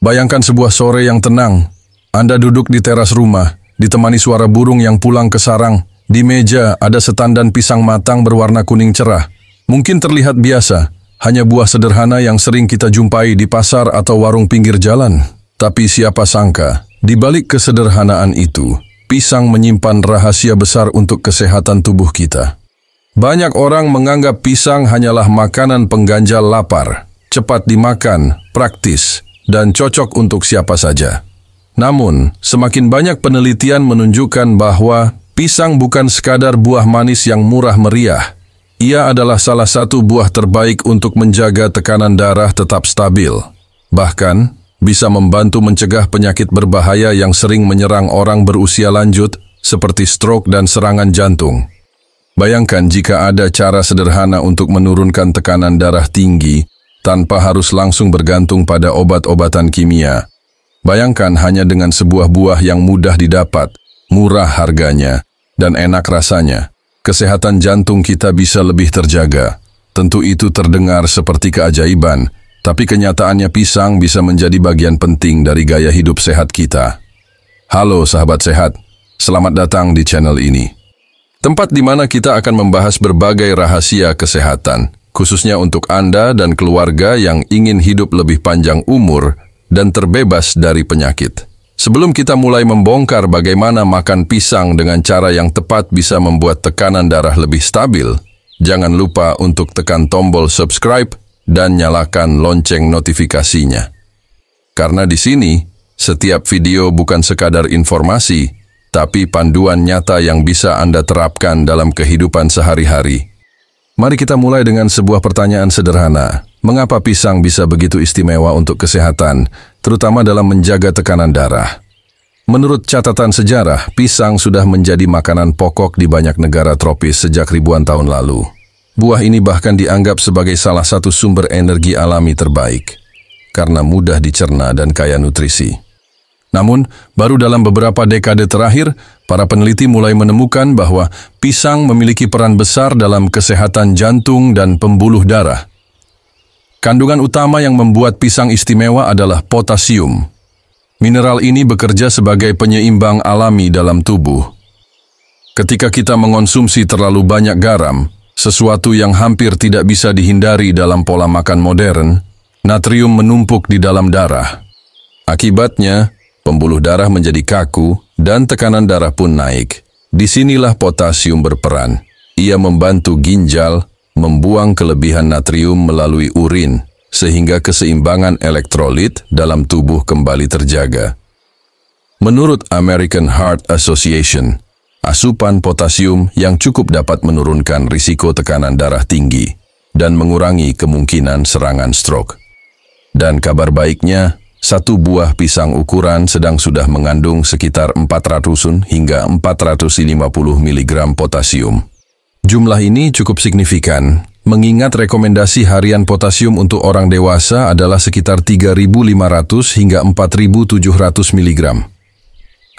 Bayangkan sebuah sore yang tenang. Anda duduk di teras rumah, ditemani suara burung yang pulang ke sarang. Di meja ada setandan pisang matang berwarna kuning cerah. Mungkin terlihat biasa, hanya buah sederhana yang sering kita jumpai di pasar atau warung pinggir jalan. Tapi siapa sangka, di balik kesederhanaan itu, pisang menyimpan rahasia besar untuk kesehatan tubuh kita. Banyak orang menganggap pisang hanyalah makanan pengganjal lapar, cepat dimakan, praktis, dan cocok untuk siapa saja. Namun, semakin banyak penelitian menunjukkan bahwa pisang bukan sekadar buah manis yang murah meriah. Ia adalah salah satu buah terbaik untuk menjaga tekanan darah tetap stabil. Bahkan, bisa membantu mencegah penyakit berbahaya yang sering menyerang orang berusia lanjut, seperti stroke dan serangan jantung. Bayangkan jika ada cara sederhana untuk menurunkan tekanan darah tinggi, tanpa harus langsung bergantung pada obat-obatan kimia. Bayangkan hanya dengan sebuah buah yang mudah didapat, murah harganya, dan enak rasanya. Kesehatan jantung kita bisa lebih terjaga. Tentu itu terdengar seperti keajaiban, tapi kenyataannya pisang bisa menjadi bagian penting dari gaya hidup sehat kita. Halo sahabat sehat, selamat datang di channel ini. Tempat di mana kita akan membahas berbagai rahasia kesehatan, khususnya untuk Anda dan keluarga yang ingin hidup lebih panjang umur dan terbebas dari penyakit. Sebelum kita mulai membongkar bagaimana makan pisang dengan cara yang tepat bisa membuat tekanan darah lebih stabil, jangan lupa untuk tekan tombol subscribe dan nyalakan lonceng notifikasinya. Karena di sini, setiap video bukan sekadar informasi, tapi panduan nyata yang bisa Anda terapkan dalam kehidupan sehari-hari. Mari kita mulai dengan sebuah pertanyaan sederhana. Mengapa pisang bisa begitu istimewa untuk kesehatan, terutama dalam menjaga tekanan darah? Menurut catatan sejarah, pisang sudah menjadi makanan pokok di banyak negara tropis sejak ribuan tahun lalu. Buah ini bahkan dianggap sebagai salah satu sumber energi alami terbaik, karena mudah dicerna dan kaya nutrisi. Namun, baru dalam beberapa dekade terakhir, para peneliti mulai menemukan bahwa pisang memiliki peran besar dalam kesehatan jantung dan pembuluh darah. Kandungan utama yang membuat pisang istimewa adalah potasium. Mineral ini bekerja sebagai penyeimbang alami dalam tubuh. Ketika kita mengonsumsi terlalu banyak garam, sesuatu yang hampir tidak bisa dihindari dalam pola makan modern, natrium menumpuk di dalam darah. Akibatnya, pembuluh darah menjadi kaku dan tekanan darah pun naik. Disinilah potasium berperan. Ia membantu ginjal membuang kelebihan natrium melalui urin, sehingga keseimbangan elektrolit dalam tubuh kembali terjaga. Menurut American Heart Association, asupan potasium yang cukup dapat menurunkan risiko tekanan darah tinggi dan mengurangi kemungkinan serangan stroke. Dan kabar baiknya, satu buah pisang ukuran sedang sudah mengandung sekitar 400 hingga 450 mg potasium. Jumlah ini cukup signifikan, mengingat rekomendasi harian potasium untuk orang dewasa adalah sekitar 3.500 hingga 4.700 mg.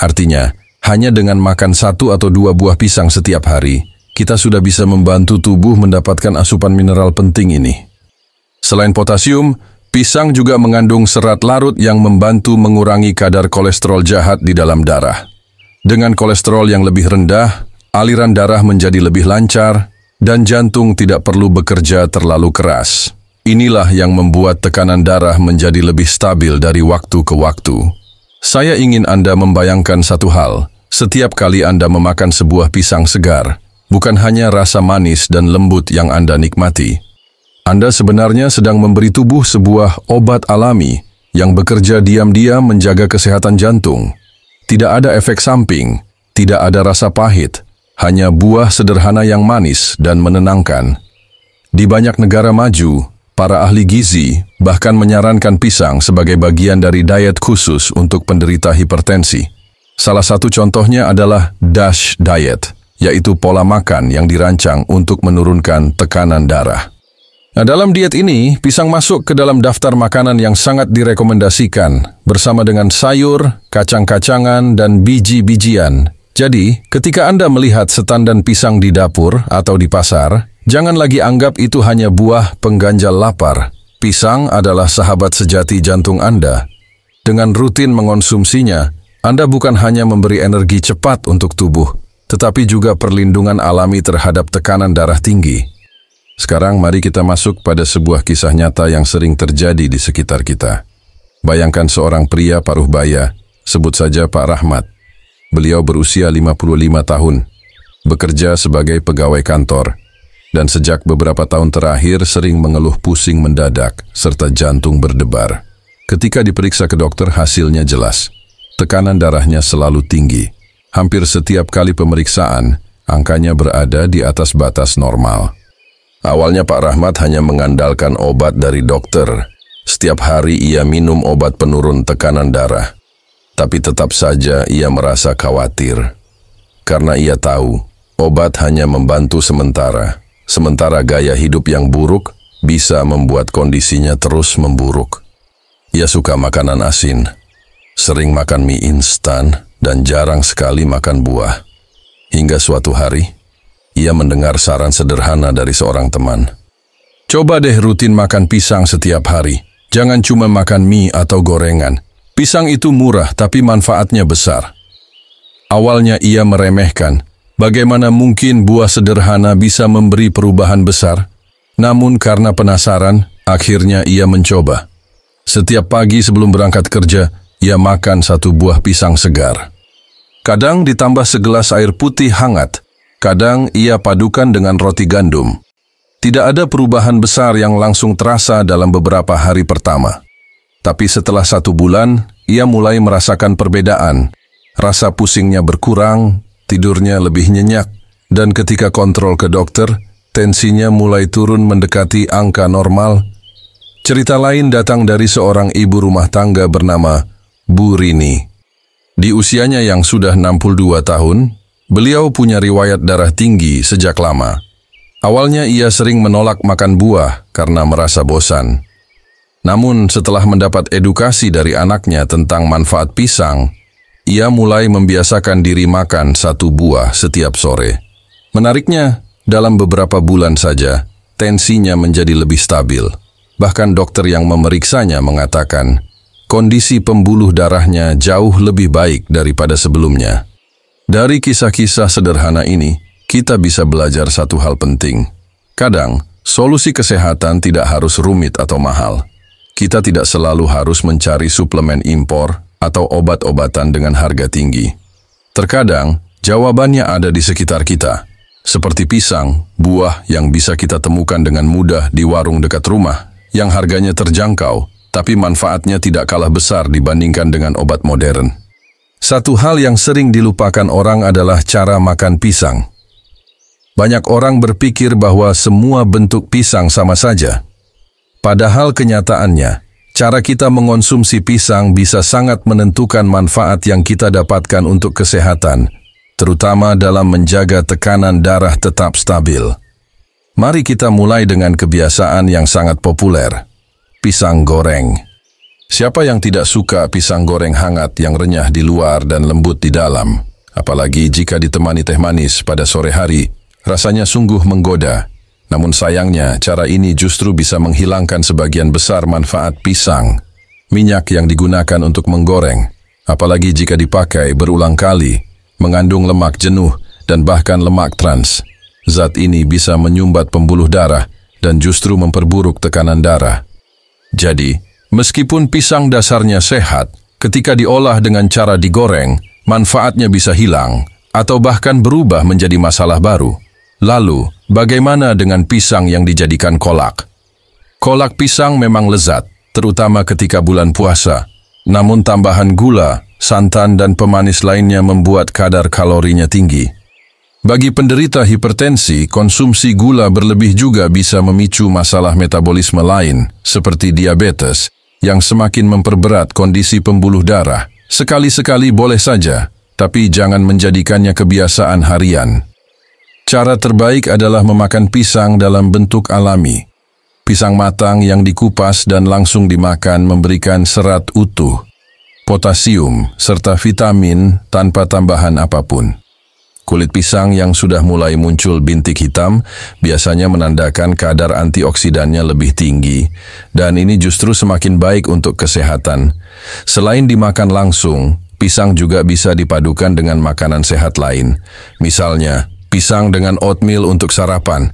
Artinya, hanya dengan makan 1 atau 2 buah pisang setiap hari, kita sudah bisa membantu tubuh mendapatkan asupan mineral penting ini. Selain potasium, pisang juga mengandung serat larut yang membantu mengurangi kadar kolesterol jahat di dalam darah. Dengan kolesterol yang lebih rendah, aliran darah menjadi lebih lancar, dan jantung tidak perlu bekerja terlalu keras. Inilah yang membuat tekanan darah menjadi lebih stabil dari waktu ke waktu. Saya ingin Anda membayangkan satu hal, setiap kali Anda memakan sebuah pisang segar, bukan hanya rasa manis dan lembut yang Anda nikmati. Anda sebenarnya sedang memberi tubuh sebuah obat alami yang bekerja diam-diam menjaga kesehatan jantung. Tidak ada efek samping, tidak ada rasa pahit, hanya buah sederhana yang manis dan menenangkan. Di banyak negara maju, para ahli gizi bahkan menyarankan pisang sebagai bagian dari diet khusus untuk penderita hipertensi. Salah satu contohnya adalah DASH diet, yaitu pola makan yang dirancang untuk menurunkan tekanan darah. Nah, dalam diet ini, pisang masuk ke dalam daftar makanan yang sangat direkomendasikan, bersama dengan sayur, kacang-kacangan, dan biji-bijian. Jadi, ketika Anda melihat setandan pisang di dapur atau di pasar, jangan lagi anggap itu hanya buah pengganjal lapar. Pisang adalah sahabat sejati jantung Anda. Dengan rutin mengonsumsinya, Anda bukan hanya memberi energi cepat untuk tubuh, tetapi juga perlindungan alami terhadap tekanan darah tinggi. Sekarang mari kita masuk pada sebuah kisah nyata yang sering terjadi di sekitar kita. Bayangkan seorang pria paruh baya, sebut saja Pak Rahmat. Beliau berusia 55 tahun, bekerja sebagai pegawai kantor, dan sejak beberapa tahun terakhir sering mengeluh pusing mendadak serta jantung berdebar. Ketika diperiksa ke dokter, hasilnya jelas. Tekanan darahnya selalu tinggi. Hampir setiap kali pemeriksaan, angkanya berada di atas batas normal. Awalnya Pak Rahmat hanya mengandalkan obat dari dokter. Setiap hari ia minum obat penurun tekanan darah. Tapi tetap saja ia merasa khawatir. Karena ia tahu, obat hanya membantu sementara gaya hidup yang buruk bisa membuat kondisinya terus memburuk. Ia suka makanan asin, sering makan mie instan, dan jarang sekali makan buah. Hingga suatu hari, ia mendengar saran sederhana dari seorang teman. Coba deh rutin makan pisang setiap hari. Jangan cuma makan mie atau gorengan. Pisang itu murah tapi manfaatnya besar. Awalnya ia meremehkan. Bagaimana mungkin buah sederhana bisa memberi perubahan besar? Namun karena penasaran, akhirnya ia mencoba. Setiap pagi sebelum berangkat kerja, ia makan satu buah pisang segar. Kadang ditambah segelas air putih hangat, kadang ia padukan dengan roti gandum. Tidak ada perubahan besar yang langsung terasa dalam beberapa hari pertama. Tapi setelah 1 bulan, ia mulai merasakan perbedaan. Rasa pusingnya berkurang, tidurnya lebih nyenyak, dan ketika kontrol ke dokter, tensinya mulai turun mendekati angka normal. Cerita lain datang dari seorang ibu rumah tangga bernama Bu Rini. Di usianya yang sudah 62 tahun, beliau punya riwayat darah tinggi sejak lama. Awalnya ia sering menolak makan buah karena merasa bosan. Namun setelah mendapat edukasi dari anaknya tentang manfaat pisang, ia mulai membiasakan diri makan 1 buah setiap sore. Menariknya, dalam beberapa bulan saja, tensinya menjadi lebih stabil. Bahkan dokter yang memeriksanya mengatakan, kondisi pembuluh darahnya jauh lebih baik daripada sebelumnya. Dari kisah-kisah sederhana ini, kita bisa belajar satu hal penting. Kadang, solusi kesehatan tidak harus rumit atau mahal. Kita tidak selalu harus mencari suplemen impor atau obat-obatan dengan harga tinggi. Terkadang, jawabannya ada di sekitar kita. Seperti pisang, buah yang bisa kita temukan dengan mudah di warung dekat rumah, yang harganya terjangkau, tapi manfaatnya tidak kalah besar dibandingkan dengan obat modern. Satu hal yang sering dilupakan orang adalah cara makan pisang. Banyak orang berpikir bahwa semua bentuk pisang sama saja. Padahal kenyataannya, cara kita mengonsumsi pisang bisa sangat menentukan manfaat yang kita dapatkan untuk kesehatan, terutama dalam menjaga tekanan darah tetap stabil. Mari kita mulai dengan kebiasaan yang sangat populer, pisang goreng. Siapa yang tidak suka pisang goreng hangat yang renyah di luar dan lembut di dalam? Apalagi jika ditemani teh manis pada sore hari, rasanya sungguh menggoda. Namun sayangnya, cara ini justru bisa menghilangkan sebagian besar manfaat pisang. Minyak yang digunakan untuk menggoreng, apalagi jika dipakai berulang kali, mengandung lemak jenuh dan bahkan lemak trans. Zat ini bisa menyumbat pembuluh darah dan justru memperburuk tekanan darah. Jadi, meskipun pisang dasarnya sehat, ketika diolah dengan cara digoreng, manfaatnya bisa hilang atau bahkan berubah menjadi masalah baru. Lalu, bagaimana dengan pisang yang dijadikan kolak? Kolak pisang memang lezat, terutama ketika bulan puasa. Namun tambahan gula, santan dan pemanis lainnya membuat kadar kalorinya tinggi. Bagi penderita hipertensi, konsumsi gula berlebih juga bisa memicu masalah metabolisme lain, seperti diabetes, yang semakin memperberat kondisi pembuluh darah. Sekali-sekali boleh saja, tapi jangan menjadikannya kebiasaan harian. Cara terbaik adalah memakan pisang dalam bentuk alami. Pisang matang yang dikupas dan langsung dimakan memberikan serat utuh, potasium, serta vitamin tanpa tambahan apapun. Kulit pisang yang sudah mulai muncul bintik hitam biasanya menandakan kadar antioksidannya lebih tinggi, dan ini justru semakin baik untuk kesehatan. Selain dimakan langsung, pisang juga bisa dipadukan dengan makanan sehat lain. Misalnya, pisang dengan oatmeal untuk sarapan.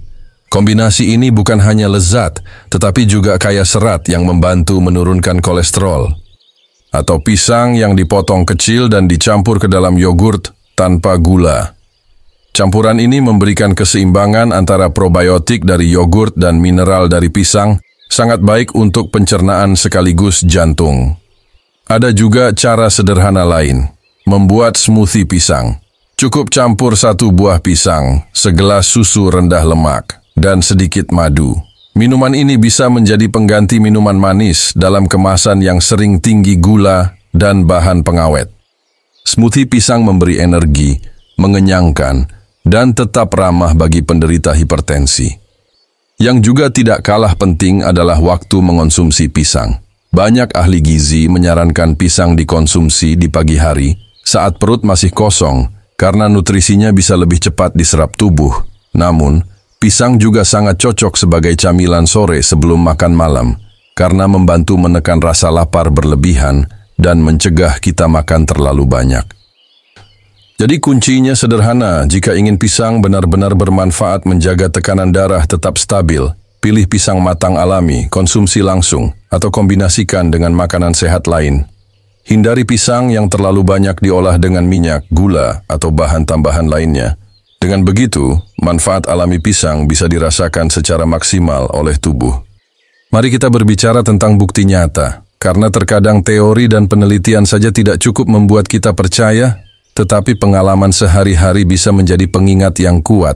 Kombinasi ini bukan hanya lezat, tetapi juga kaya serat yang membantu menurunkan kolesterol. Atau pisang yang dipotong kecil dan dicampur ke dalam yogurt tanpa gula. Campuran ini memberikan keseimbangan antara probiotik dari yogurt dan mineral dari pisang, sangat baik untuk pencernaan sekaligus jantung. Ada juga cara sederhana lain, membuat smoothie pisang. Cukup campur 1 buah pisang, segelas susu rendah lemak, dan sedikit madu. Minuman ini bisa menjadi pengganti minuman manis dalam kemasan yang sering tinggi gula dan bahan pengawet. Smoothie pisang memberi energi, mengenyangkan, dan tetap ramah bagi penderita hipertensi. Yang juga tidak kalah penting adalah waktu mengonsumsi pisang. Banyak ahli gizi menyarankan pisang dikonsumsi di pagi hari saat perut masih kosong karena nutrisinya bisa lebih cepat diserap tubuh. Namun, pisang juga sangat cocok sebagai camilan sore sebelum makan malam karena membantu menekan rasa lapar berlebihan dan mencegah kita makan terlalu banyak. Jadi kuncinya sederhana, jika ingin pisang benar-benar bermanfaat menjaga tekanan darah tetap stabil, pilih pisang matang alami, konsumsi langsung, atau kombinasikan dengan makanan sehat lain. Hindari pisang yang terlalu banyak diolah dengan minyak, gula, atau bahan tambahan lainnya. Dengan begitu, manfaat alami pisang bisa dirasakan secara maksimal oleh tubuh. Mari kita berbicara tentang bukti nyata, karena terkadang teori dan penelitian saja tidak cukup membuat kita percaya, tetapi pengalaman sehari-hari bisa menjadi pengingat yang kuat.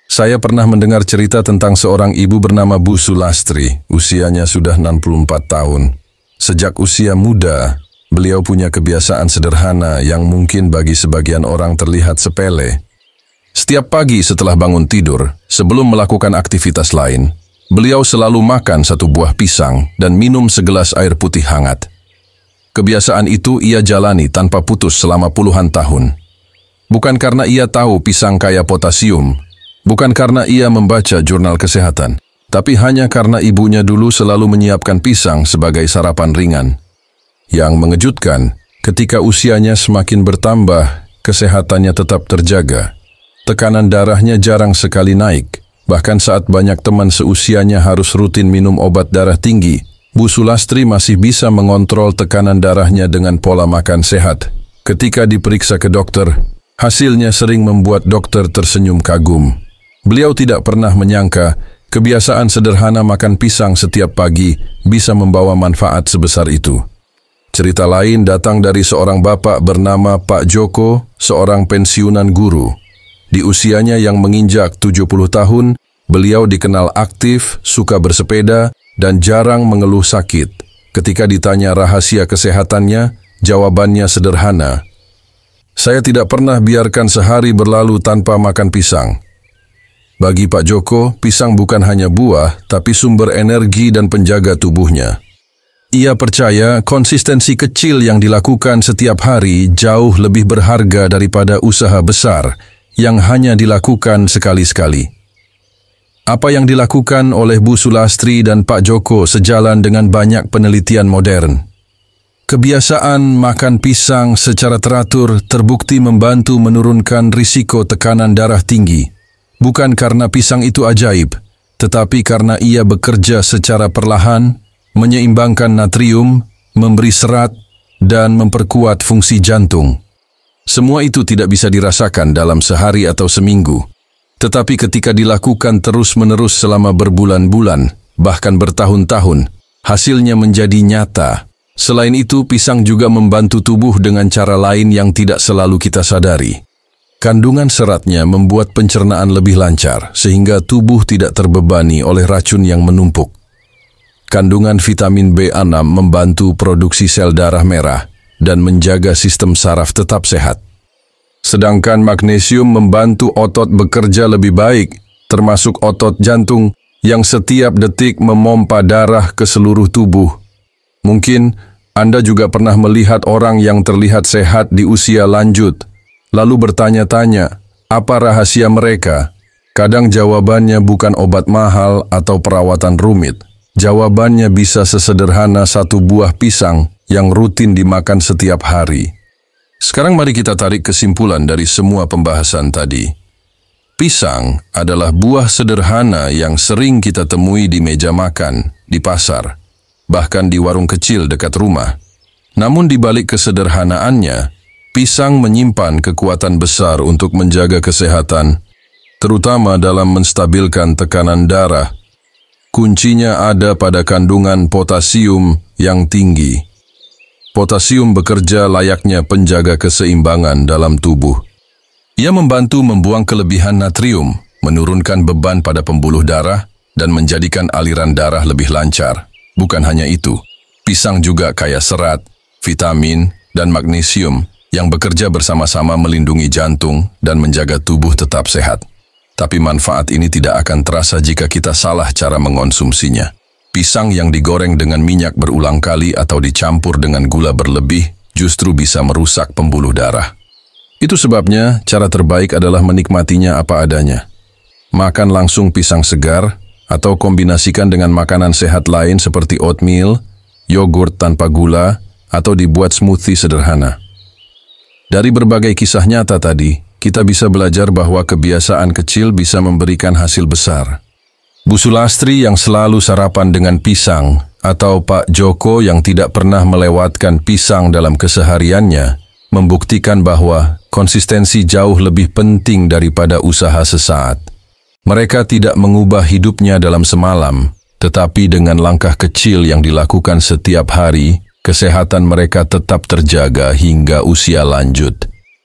Saya pernah mendengar cerita tentang seorang ibu bernama Bu Sulastri, usianya sudah 64 tahun. Sejak usia muda, beliau punya kebiasaan sederhana yang mungkin bagi sebagian orang terlihat sepele. Setiap pagi setelah bangun tidur, sebelum melakukan aktivitas lain, beliau selalu makan 1 buah pisang dan minum segelas air putih hangat. Kebiasaan itu ia jalani tanpa putus selama puluhan tahun. Bukan karena ia tahu pisang kaya potasium, bukan karena ia membaca jurnal kesehatan, tapi hanya karena ibunya dulu selalu menyiapkan pisang sebagai sarapan ringan. Yang mengejutkan, ketika usianya semakin bertambah, kesehatannya tetap terjaga. Tekanan darahnya jarang sekali naik, bahkan saat banyak teman seusianya harus rutin minum obat darah tinggi, Bu Sulastri masih bisa mengontrol tekanan darahnya dengan pola makan sehat. Ketika diperiksa ke dokter, hasilnya sering membuat dokter tersenyum kagum. Beliau tidak pernah menyangka kebiasaan sederhana makan pisang setiap pagi bisa membawa manfaat sebesar itu. Cerita lain datang dari seorang bapak bernama Pak Joko, seorang pensiunan guru. Di usianya yang menginjak 70 tahun, beliau dikenal aktif, suka bersepeda, dan jarang mengeluh sakit. Ketika ditanya rahasia kesehatannya, jawabannya sederhana. Saya tidak pernah biarkan sehari berlalu tanpa makan pisang. Bagi Pak Joko, pisang bukan hanya buah, tapi sumber energi dan penjaga tubuhnya. Ia percaya konsistensi kecil yang dilakukan setiap hari jauh lebih berharga daripada usaha besar yang hanya dilakukan sekali-sekali. Apa yang dilakukan oleh Bu Sulastri dan Pak Joko sejalan dengan banyak penelitian modern. Kebiasaan makan pisang secara teratur terbukti membantu menurunkan risiko tekanan darah tinggi. Bukan karena pisang itu ajaib, tetapi karena ia bekerja secara perlahan, menyeimbangkan natrium, memberi serat, dan memperkuat fungsi jantung. Semua itu tidak bisa dirasakan dalam sehari atau seminggu. Tetapi ketika dilakukan terus-menerus selama berbulan-bulan, bahkan bertahun-tahun, hasilnya menjadi nyata. Selain itu, pisang juga membantu tubuh dengan cara lain yang tidak selalu kita sadari. Kandungan seratnya membuat pencernaan lebih lancar, sehingga tubuh tidak terbebani oleh racun yang menumpuk. Kandungan vitamin B6 membantu produksi sel darah merah dan menjaga sistem saraf tetap sehat. Sedangkan magnesium membantu otot bekerja lebih baik, termasuk otot jantung yang setiap detik memompa darah ke seluruh tubuh. Mungkin Anda juga pernah melihat orang yang terlihat sehat di usia lanjut, lalu bertanya-tanya, Apa rahasia mereka? Kadang jawabannya bukan obat mahal atau perawatan rumit. Jawabannya bisa sesederhana satu buah pisang yang rutin dimakan setiap hari. Sekarang mari kita tarik kesimpulan dari semua pembahasan tadi. Pisang adalah buah sederhana yang sering kita temui di meja makan, di pasar, bahkan di warung kecil dekat rumah. Namun di balik kesederhanaannya, pisang menyimpan kekuatan besar untuk menjaga kesehatan, terutama dalam menstabilkan tekanan darah. Kuncinya ada pada kandungan potasium yang tinggi. Potasium bekerja layaknya penjaga keseimbangan dalam tubuh. Ia membantu membuang kelebihan natrium, menurunkan beban pada pembuluh darah, dan menjadikan aliran darah lebih lancar. Bukan hanya itu, pisang juga kaya serat, vitamin, dan magnesium yang bekerja bersama-sama melindungi jantung dan menjaga tubuh tetap sehat. Tapi manfaat ini tidak akan terasa jika kita salah cara mengonsumsinya. Pisang yang digoreng dengan minyak berulang kali atau dicampur dengan gula berlebih justru bisa merusak pembuluh darah. Itu sebabnya cara terbaik adalah menikmatinya apa adanya. Makan langsung pisang segar atau kombinasikan dengan makanan sehat lain seperti oatmeal, yogurt tanpa gula, atau dibuat smoothie sederhana. Dari berbagai kisah nyata tadi, kita bisa belajar bahwa kebiasaan kecil bisa memberikan hasil besar. Bu Sulastri yang selalu sarapan dengan pisang, atau Pak Joko yang tidak pernah melewatkan pisang dalam kesehariannya, membuktikan bahwa konsistensi jauh lebih penting daripada usaha sesaat. Mereka tidak mengubah hidupnya dalam semalam, tetapi dengan langkah kecil yang dilakukan setiap hari, kesehatan mereka tetap terjaga hingga usia lanjut.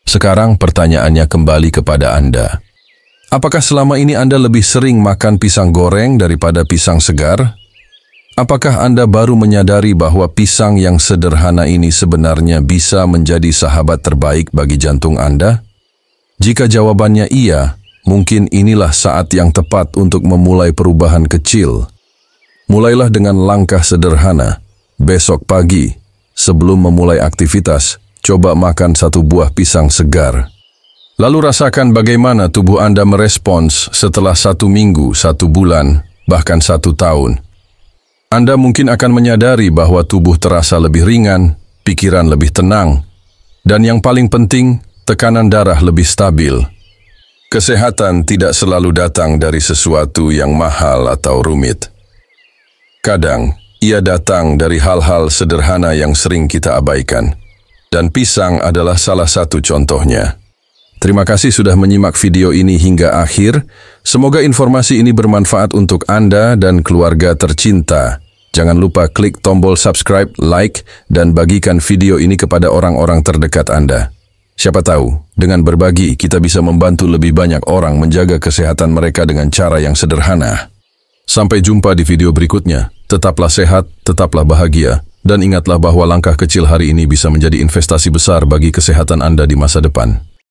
Sekarang pertanyaannya kembali kepada Anda. Apakah selama ini Anda lebih sering makan pisang goreng daripada pisang segar? Apakah Anda baru menyadari bahwa pisang yang sederhana ini sebenarnya bisa menjadi sahabat terbaik bagi jantung Anda? Jika jawabannya iya, mungkin inilah saat yang tepat untuk memulai perubahan kecil. Mulailah dengan langkah sederhana. Besok pagi, sebelum memulai aktivitas, coba makan satu buah pisang segar. Lalu rasakan bagaimana tubuh Anda merespons setelah 1 minggu, 1 bulan, bahkan 1 tahun. Anda mungkin akan menyadari bahwa tubuh terasa lebih ringan, pikiran lebih tenang, dan yang paling penting, tekanan darah lebih stabil. Kesehatan tidak selalu datang dari sesuatu yang mahal atau rumit. Kadang, ia datang dari hal-hal sederhana yang sering kita abaikan. Dan pisang adalah salah satu contohnya. Terima kasih sudah menyimak video ini hingga akhir. Semoga informasi ini bermanfaat untuk Anda dan keluarga tercinta. Jangan lupa klik tombol subscribe, like, dan bagikan video ini kepada orang-orang terdekat Anda. Siapa tahu, dengan berbagi kita bisa membantu lebih banyak orang menjaga kesehatan mereka dengan cara yang sederhana. Sampai jumpa di video berikutnya. Tetaplah sehat, tetaplah bahagia. Dan ingatlah bahwa langkah kecil hari ini bisa menjadi investasi besar bagi kesehatan Anda di masa depan.